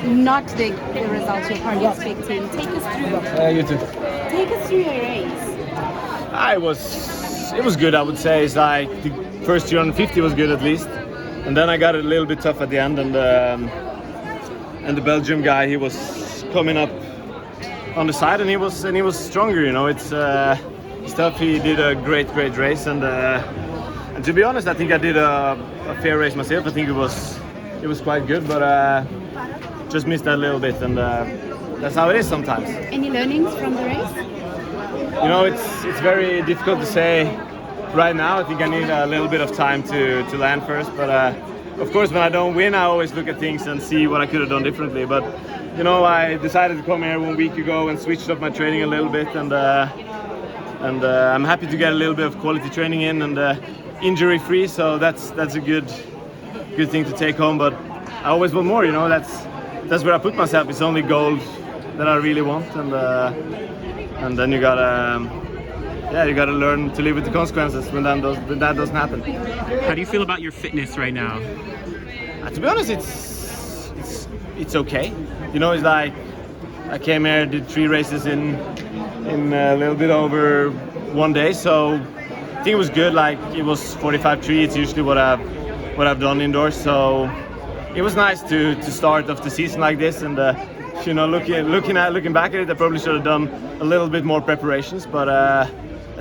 not the results you're probably expecting. Take us through. You too. Take us through your race. It was good, I would say. It's like the first 250 was good at least, and then I got it a little bit tough at the end, and the Belgium guy, he was coming up on the side, and he was stronger. You know, it's tough. He did a great race, and to be honest, I think I did a fair race myself. I think it was quite good, but just missed that little bit, and that's how it is sometimes. Any learnings from the race? You know, it's very difficult to say right now. I think I need a little bit of time to land first, but of course when I don't win, I always look at things and see what I could have done differently. But you know, I decided to come here 1 week ago and switched up my training a little bit, and I'm happy to get a little bit of quality training in, and injury free, so that's a good thing to take home. But I always want more, you know. That's where I put myself. It's only gold that I really want, and then you gotta learn to live with the consequences when that doesn't happen. How do you feel about your fitness right now? To be honest, it's okay. You know, it's like I came here, did 3 races in a little bit over 1 day, so I think it was good. Like, it was 45.3. It's usually what I've done indoors, so it was nice to start off the season like this. And you know, looking back at it, I probably should have done a little bit more preparations, but I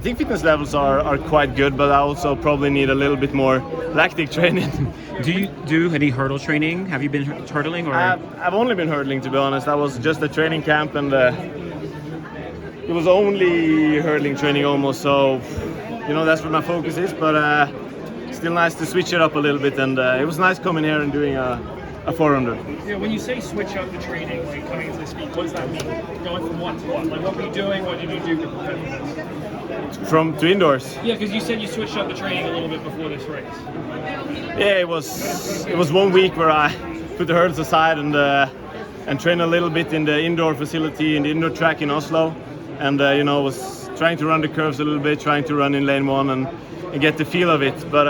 think fitness levels are quite good, but I also probably need a little bit more lactic training. Do you do any hurdle training? Have you been hurdling? Or I've only been hurdling, to be honest. I was just at training camp, and it was only hurdling training almost, so you know, that's where my focus is. But still nice to switch it up a little bit, and it was nice coming here and doing a 400. Yeah, when you say switch up the training, like coming into this meet, what does that mean? Going from one to one? Like, what were you doing? What did you do to prepare for this? From to indoors? Yeah, because you said you switched up the training a little bit before this race. Yeah, it was 1 week where I put the hurdles aside and train a little bit in the indoor facility, in the indoor track in Oslo, and you know, was trying to run the curves a little bit, trying to run in lane 1 and get the feel of it. But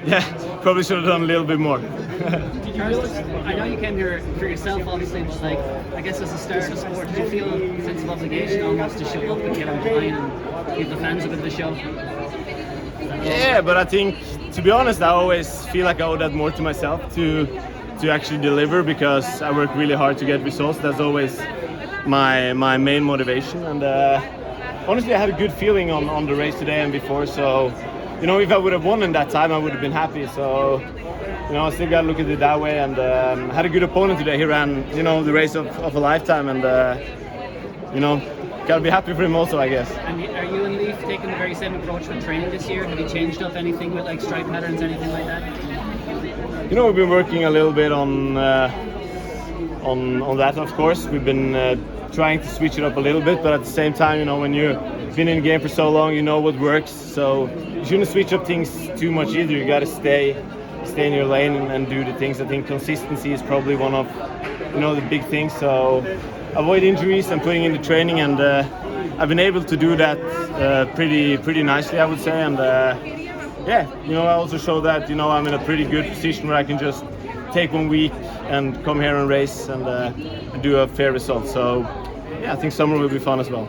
yeah, probably should have done a little bit more. I know you came here for yourself, obviously, but like, I guess as a start of the sport, did you feel a sense of obligation almost to show up and get on the line and give the fans a bit of a show? Yeah, but I think, to be honest, I always feel like I owe that more to myself to actually deliver, because I work really hard to get results. That's always my main motivation, and honestly, I had a good feeling on the race today and before, so you know, if I would have won in that time, I would have been happy. So you know, I still gotta look at it that way, and I had a good opponent today. He ran, you know, the race of a lifetime, and you know, gotta be happy for him also, I guess. And are you and Leif taking the very same approach with training this year? Have you changed up anything with like strike patterns, anything like that? You know, we've been working a little bit on that, of course. We've been trying to switch it up a little bit, but at the same time, you know, when you've been in the game for so long, you know what works. So you shouldn't switch up things too much either. You gotta stay in your lane and do the things. I think consistency is probably one of, you know, the big things. So avoid injuries and putting in the training, and I've been able to do that pretty nicely, I would say. And yeah, you know, I also show that, you know, I'm in a pretty good position where I can just take 1 week and come here and race and do a fair result. So yeah, I think summer will be fun as well.